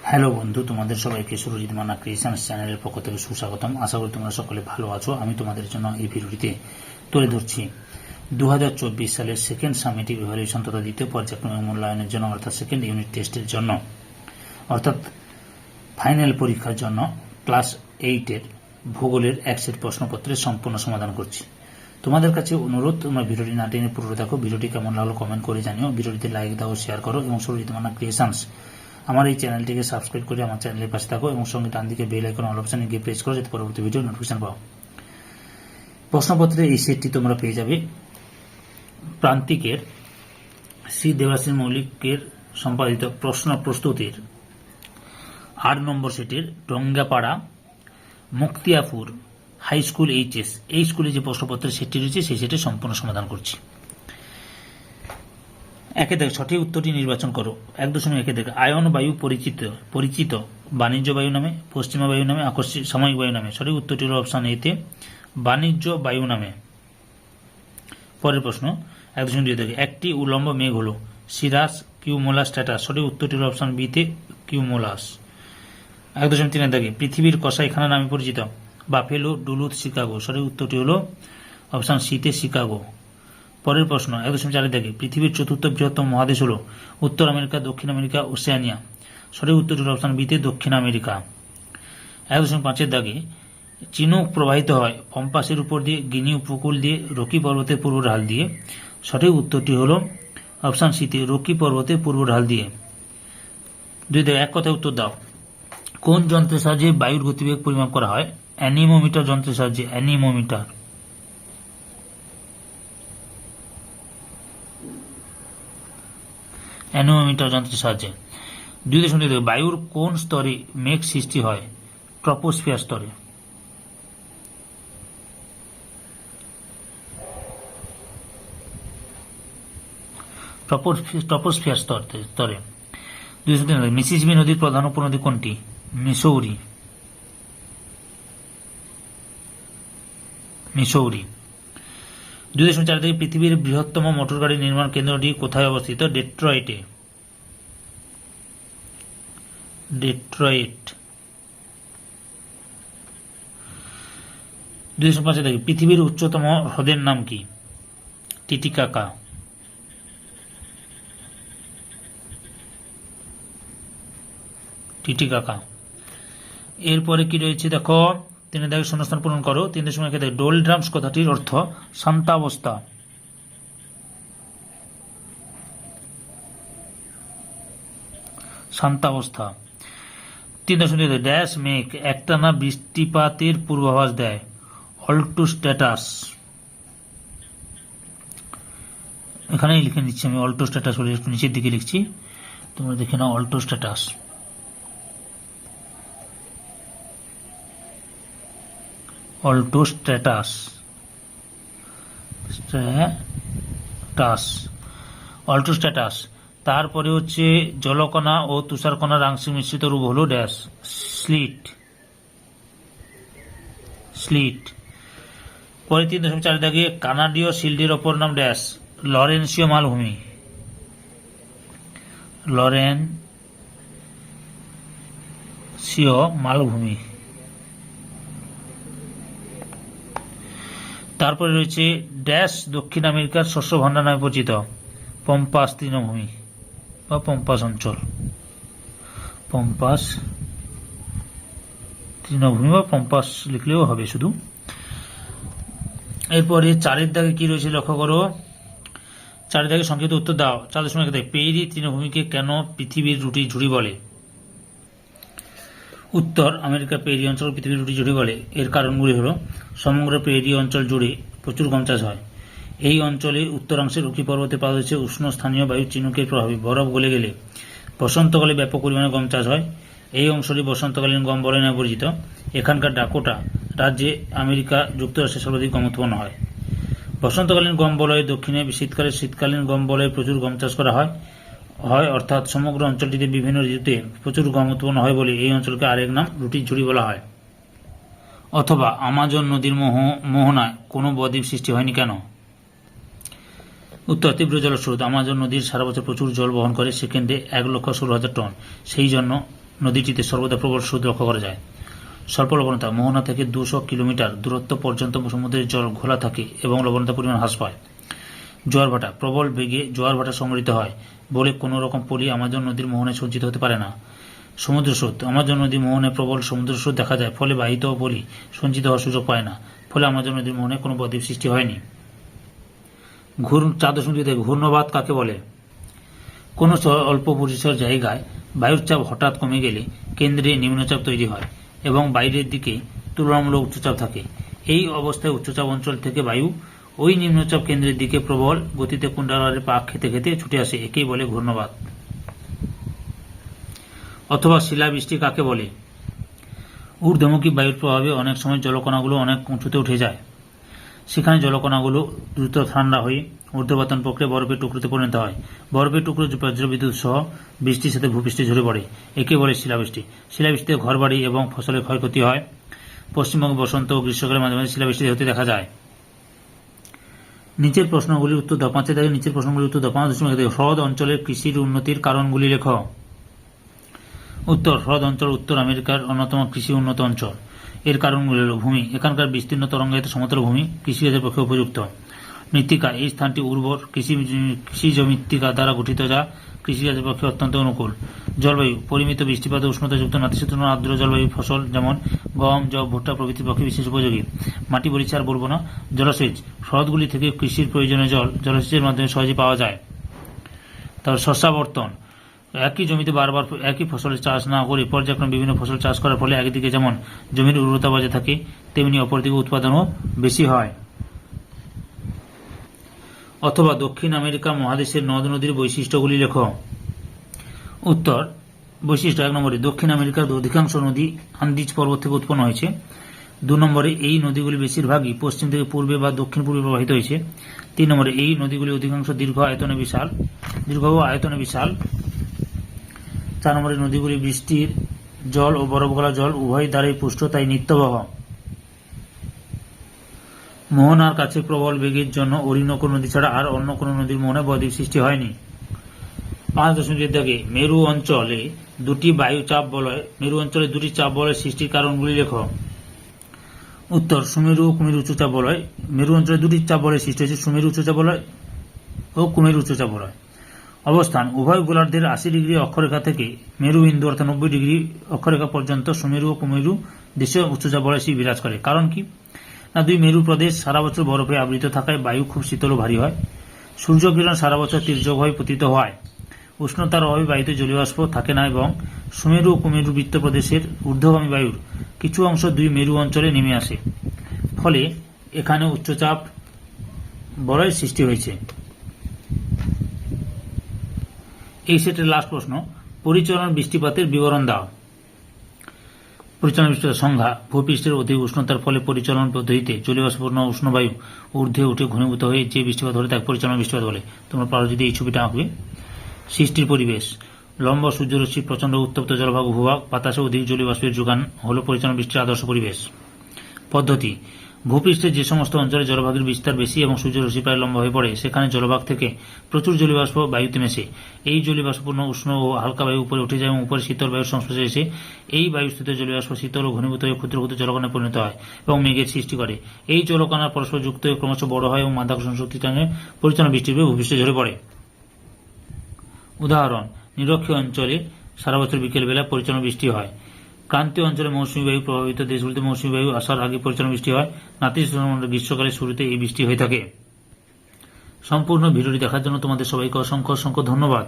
Hello বন্ধু, তোমাদের সবাইকে সুরজিৎ মান্না ক্রিয়েশনস চ্যানেলের পক্ষ থেকে সুস্বাগতম। আশা করি তোমরা সকলে ভালো আছো। আমি তোমাদের জন্য এই ভিডিওটিতে তুলে ধরছি 2024 সালের সেকেন্ড সামেটিভ ইভ্যালুয়েশন তথা দ্বিতীয় পর্যায়ক্রমিক মূল্যায়নের জন্য অর্থাৎ সেকেন্ড ইউনিট টেস্টের জন্য অর্থাৎ ফাইনাল পরীক্ষার জন্য ক্লাস 8-এর ভূগোলের এক সেট প্রশ্নপত্রের সম্পূর্ণ সমাধান করছি। তোমাদের কাছে অনুরোধ, তোমরা ভিডিওটি না টেনে পুরো দেখো। ভিডিওটি কেমন লাগলো কমেন্ট করে জানিও। ভিডিওটিতে লাইক দাও, শেয়ার করো এবং সুরজিৎ মান্না ক্রিয়েশনস আমার এই চ্যানেলটিকে সাবস্ক্রাইব করে আমার চ্যানেলের পাশে থাকো এবং সঙ্গে ডান দিকে বেল আইকন অল অপশনে গিয়ে প্রেস করো যাতে পরবর্তী ভিডিও নোটিফিকেশন পাও। প্রশ্নপত্রের এই সেটটি তোমরা পেয়ে যাবে প্রান্তিকের শ্রী দেবাশিস মৌলিকের সম্পাদিত প্রশ্ন প্রস্তুতির 8 নম্বর সেটের ডঙ্গাপাড়া মুক্তিয়াপুর হাই স্কুল এইচএস এই স্কুলে যে প্রশ্নপত্রের সেটটি রয়েছে সেই সেটের সম্পূর্ণ সমাধান করছি। একে দেখে সঠিক উত্তরটি নির্বাচন করো। 1.1 দেখে আয়ন বায়ু পরিচিত বাণিজ্য বায়ু নামে, পশ্চিমা বায়ু নামে, আকস্মিক সাময়িক বায়ু নামে। সঠিক উত্তরটি হল অপশন এতে বাণিজ্য বায়ু নামে। পরের প্রশ্ন 1.2 দেখে একটি উলম্ব মেঘ হল সিরাস কিউমুলাস স্ট্যাটাস। সঠিক উত্তরটি হল অপশন বিতে কিউমুলাস। 1.3 দেখে পৃথিবীর কসাইখানা নামে পরিচিত বাফেলো, ডুলুথ, শিকাগো। সঠিক উত্তরটি হল অপশন সিতে শিকাগো। পরের প্রশ্ন 1.4 দেখে পৃথিবীর চতুর্থ বৃহত্তম মহাদেশ হল উত্তর আমেরিকা, দক্ষিণ আমেরিকা, ওশেনিয়া। সঠিক উত্তরটি হল অপশন বিতে দক্ষিণ আমেরিকা। 1.5 দাগে চিনুক প্রবাহিত হয় পম্পাসের উপর দিয়ে, গিনি উপকূল দিয়ে, রকি পর্বতের পূর্ব ঢাল দিয়ে। সঠিক উত্তরটি হল অপশন সিতে রকি পর্বতের পূর্ব ঢাল দিয়ে। 2 দেখে এক কথায় উত্তর দাও। কোন যন্ত্রের সাহায্যে বায়ুর গতিবেগ পরিমাপ করা হয়? অ্যানিমোমিটার যন্ত্রের সাহায্যে। অ্যানিমোমিটার যন্ত্রের সাহায্যে। 2.2 দেখে বায়ুর কোন স্তরে মেঘ সৃষ্টি হয়? ট্রপোস্ফিয়ার স্তরে। ট্রপোস্ফিয়ার স্তরে। 203 দেখে মিসিসিপি নদীর প্রধান উপনদী কোনটি? মিসৌরি। 2.4 থেকে পৃথিবীর বৃহত্তম মোটর গাড়ি নির্মাণ কেন্দ্রটি কোথায় অবস্থিত? ডেট্রয়েটে। 2.5 থেকে পৃথিবীর উচ্চতম হ্রদের নাম কি? টিটিকাকা। এরপরে কি রয়েছে দেখো, 3 দাগে শূন্যস্থান পূরণ করো। 3.1 দেখে ডোলড্রামস কথাটির অর্থ শান্তাবস্থা। শান্তাবস্থা। 3.2 ড্যাশ মেঘ একটানা বৃষ্টিপাতের পূর্বাভাস দেয়? অল্টোস্ট্যাটাস। এখানেই লিখে নিচ্ছি আমি অল্টোস্ট্যাটাস বলে, একটু নিচের দিকে লিখছি, তোমরা দেখে নাও অল্টোস্ট্যাটাস। অল্টোস্ট্যাটাস। তারপরে হচ্ছে জলকণা ও তুষারকণার আংশিক মিশ্রিত রূপ হলো ড্যাশ স্লিট। পরে 3.4 দাগে কানাডীয় শিল্ডের অপর নাম ড্যাশ লরেন্সীয় মালভূমি। তারপরে রয়েছে ড্যাশ দক্ষিণ আমেরিকার শস্য ভাণ্ডার নামে পরিচিত? পম্পাস তৃণভূমি বা পম্পাস অঞ্চল। তৃণভূমি বা পম্পাস লিখলেও হবে শুধু। এরপরে 4 দাগে কি রয়েছে লক্ষ্য করো। 4 দাগে সংক্ষিপ্ত উত্তর দাও। 4.1 দেখে পেইরি তৃণভূমিকে কেন পৃথিবীর রুটি ঝুড়ি বলে? উত্তর আমেরিকার পেরি অঞ্চল পৃথিবীর রুটি ঝুড়ি বলে। এর কারণগুলি হল সমগ্র পেরি অঞ্চল জুড়ে প্রচুর গম চাষ হয়। এই অঞ্চলে উত্তরাংশে রকি পর্বতের পাদদেশে উষ্ণ স্থানীয় বায়ু চিনুকের প্রভাবে বরফ গলে গেলে বসন্তকালে ব্যাপক পরিমাণে গম চাষ হয়। এই অংশটি বসন্তকালীন গম বলয় নামে পরিচিত। এখানকার ডাকোটা রাজ্যে আমেরিকা যুক্তরাষ্ট্রে সর্বাধিক গম উৎপন্ন হয়। বসন্তকালীন গম বলয়ের দক্ষিণে শীতকালীন গম বলয়ে প্রচুর গম চাষ করা হয় অর্থাৎ সমগ্র অঞ্চলটিতে বিভিন্ন ঋতুতে প্রচুর গম উৎপন্ন হয় বলে এই অঞ্চলকে আরেক নাম রুটির ঝুড়ি বলা হয়। অথবা আমাজন নদীর মোহনায় কোনো বদ্বীপ সৃষ্টি হয়নি কেন? উত্তর তীব্র জলস্রোত। আমাজন নদীর সারা বছর প্রচুর জল বহন করে, সেকেন্ডে 1,16,000 টন। সেই জন্য নদীটিতে সর্বদা প্রবল স্রোত লক্ষ্য করা যায়। স্বল্প লবণতা, মোহনা থেকে 200 কিলোমিটার দূরত্ব পর্যন্ত সমুদ্রের জল ঘোলা থাকে এবং লবণতার পরিমাণ হ্রাস পায়। জোয়ার ভাটা, প্রবল বেগে জোয়ার ভাটা সংঘটিত হয় বলে কোনো রকম পলি আমাজন নদীর মোহনায় সঞ্চিত হতে পারে না। সমুদ্র স্রোত, আমাজন নদীর মোহনে প্রবল সমুদ্র স্রোত দেখা যায়, ফলে বাহিত পলি সঞ্চিত হওয়ার সুযোগ পায় না, ফলে আমাজন নদীর মোহনে কোনো বদ্বীপ সৃষ্টি হয়নি। 4.2 ঘূর্ণবাত কাকে বলে? কোনো অল্প পরিসর জায়গায় বায়ুর চাপ হঠাৎ কমে গেলে কেন্দ্রে নিম্নচাপ তৈরি হয় এবং বাইরের দিকে তুলনামূলক উচ্চচাপ থাকে। এই অবস্থায় উচ্চচাপ অঞ্চল থেকে বায়ু ওই নিম্নচাপ কেন্দ্রের দিকে প্রবল গতিতে কুণ্ডাকারে পাক খেতে খেতে ছুটে আসে, একেই বলে ঘূর্ণবাত। অথবা শিলাবৃষ্টি কাকে বলে? ঊর্ধ্বমুখী বায়ুর প্রভাবে অনেক সময় জলকণাগুলো অনেক উঁচুতে উঠে যায়। সেখানে জলকণাগুলো দ্রুত ঠান্ডা হয়ে ঊর্ধ্বপাতন প্রক্রিয়া বরফের টুকরোতে পরিণত হয়। বরফের টুকরো বজ্রবিদ্যুৎ সহ বৃষ্টির সাথে ভূপৃষ্ঠে ঝরে পড়ে, একে বলে শিলাবৃষ্টি। শিলাবৃষ্টিতে ঘরবাড়ি এবং ফসলের ক্ষয়ক্ষতি হয়। পশ্চিমবঙ্গে বসন্ত ও গ্রীষ্মকালে মাঝে মাঝে শিলাবৃষ্টি হতে দেখা যায়। নিচের প্রশ্নগুলির উত্তর দাও। 5 থেকে নিচের প্রশ্নগুলির উত্তর দাও। 5.1 হ্রদ অঞ্চলের কৃষির উন্নতির কারণগুলি লেখ। উত্তর, হ্রদ অঞ্চল উত্তর আমেরিকার অন্যতম কৃষি উন্নত অঞ্চল। এর কারণগুলি হল ভূমি, এখানকার বিস্তীর্ণ তরঙ্গায়িত সমতল ভূমি কৃষিকাজের পক্ষে উপযুক্ত। মৃত্তিকা, এই স্থানটি উর্বর কৃষিজ মৃত্তিকা দ্বারা গঠিত যা কৃষিকাজের পক্ষে অত্যন্ত অনুকূল। জলবায়ু, পরিমিত বৃষ্টিপাত ও উষ্ণতাযুক্ত নাতিশীতোষ্ণ আর্দ্র জলবায়ু ফসল যেমন গম, যব, ভুট্টা প্রভৃতির পক্ষে বিশেষ উপযোগী। মাটি পরিষ্কার বলবো না। জলসেচ, হ্রদগুলি থেকে কৃষির প্রয়োজনীয় জল জলসেচের মাধ্যমে সহজে পাওয়া যায়। তারপর শস্যাবর্তন, একই জমিতে বারবার একই ফসলের চাষ না করে পর্যায়ক্রমে বিভিন্ন ফসল চাষ করার ফলে একদিকে যেমন জমির উর্বরতা বজায় থাকে তেমনি অপরদিকে উৎপাদনও বেশি হয়। অথবা দক্ষিণ আমেরিকা মহাদেশের নদ নদীর বৈশিষ্ট্যগুলি লেখ। উত্তর, বৈশিষ্ট্য 1 নম্বরে দক্ষিণ আমেরিকার অধিকাংশ নদী আন্দিজ পর্বত থেকে উৎপন্ন হয়েছে। 2 নম্বরে এই নদীগুলি বেশিরভাগই পশ্চিম থেকে পূর্বে বা দক্ষিণ পূর্বে প্রবাহিত হয়েছে। 3 নম্বরে এই নদীগুলি অধিকাংশ দীর্ঘ ও আয়তনে বিশাল। 4 নম্বরে নদীগুলি বৃষ্টির জল ও বরফ গলা জল উভয় দ্বারাই পুষ্ট, তাই নিত্যবহ। মোহনার কাছে প্রবল বেগের জন্য অরিনোকো নদী ছাড়া আর অন্য কোন নদীর মোহনায় বদ্বীপ সৃষ্টি হয়নি। 5.2 মেরু অঞ্চলে দুটি চাপ বলয় সৃষ্টির কারণগুলি লেখ। উত্তর, সুমেরু ও কুমেরু উচ্চচাপ বলয়। মেরু অঞ্চলে দুটি চাপ বলয় সৃষ্টি হয়েছে, সুমেরু উচ্চচাপ বলয় ও কুমেরু উচ্চচাপ বলয়। অবস্থান, উভয় গোলার্ধের 80 ডিগ্রি অক্ষরেখা থেকে মেরু বিন্দু অর্থাৎ 90 ডিগ্রি অক্ষরেখা পর্যন্ত সুমেরু ও কুমেরু দেশে উচ্চচাপ বলয় বিরাজ করে। কারণ কি না, 2 মেরু প্রদেশ সারা বছর বরফে আবৃত থাকায় বায়ু খুব শীতল ও ভারী হয়। সূর্যকিরণ সারা বছর তীর্যকভাবে পতিত হয়। উষ্ণতার অভাবে বায়ুতে জলীয়বাষ্প থাকে না এবং সুমেরু ও কুমেরু বৃত্ত প্রদেশের ঊর্ধ্বগামী বায়ুর কিছু অংশ 2 মেরু অঞ্চলে নেমে আসে, ফলে এখানে উচ্চচাপ বলয় সৃষ্টি হয়েছে। এই সেটের লাস্ট প্রশ্ন, পরিচলন বৃষ্টিপাতের বিবরণ দাও। পরিচলন বৃষ্টিপাতের সংজ্ঞা, ভূপৃষ্ঠের অধিক উষ্ণতার ফলে পরিচলন পদ্ধতিতে জলীয়বাষ্পপূর্ণ উষ্ণ বায়ু ঊর্ধ্বে উঠে ঘনীভূত হয়ে যে বৃষ্টিপাত হলে তাকে পরিচলন বৃষ্টিপাত বলে। তোমরা পারো যদি এই ছবিটা আঁকবে। সৃষ্টির পরিবেশ, লম্ব সূর্যরশ্মি, প্রচন্ড উত্তপ্ত জলভাগ, ভূভাগ, বাতাসে অধিক জলীয়বাষ্পের যোগান হল পরিচলন বৃষ্টির আদর্শ পরিবেশ। পদ্ধতি, ভূপৃষ্ঠের যে সমস্ত অঞ্চলে জলভাগের বিস্তার বেশি এবং সূর্যরশ্মি প্রায় লম্বা হয়ে পড়ে সেখানে জলভাগ থেকে প্রচুর জলীয়বাষ্প বায়ুতে মেশে। এই জলীয়বাষ্পপূর্ণ উষ্ণ ও হালকা বায়ু উপরে উঠে যায় এবং উপরে শীতল বায়ুর সংস্পর্শে এসে এই বায়ুস্থিত জলীয়বাষ্প শীতল ও ঘনীভূত হয়ে ক্ষুদ্র ক্ষুদ্র জলকণায় পরিণত হয় এবং মেঘের সৃষ্টি করে। এই জলকণা পরস্পর যুক্ত হয়ে ক্রমশ বড় হয় এবং মাধ্যাকর্ষণ শক্তির টানে পরিচলন বৃষ্টির ভূপৃষ্ঠে ঝরে পড়ে। উদাহরণ, নিরক্ষীয় অঞ্চলে সারা বছর বিকেল বেলা পরিচলন বৃষ্টি হয়। ক্রান্তীয় অঞ্চলে মৌসুমী বায়ু প্রভাবিত দেশগুলিতে মৌসুমী বায়ু আসার আগে পরিচলন বৃষ্টি হয়। নাতিশীতোষ্ণ গ্রীষ্মকালের শুরুতে এই বৃষ্টি হয়ে থাকে। সম্পূর্ণ ভিডিওটি দেখার জন্য তোমাদের সবাইকে অসংখ্য ধন্যবাদ।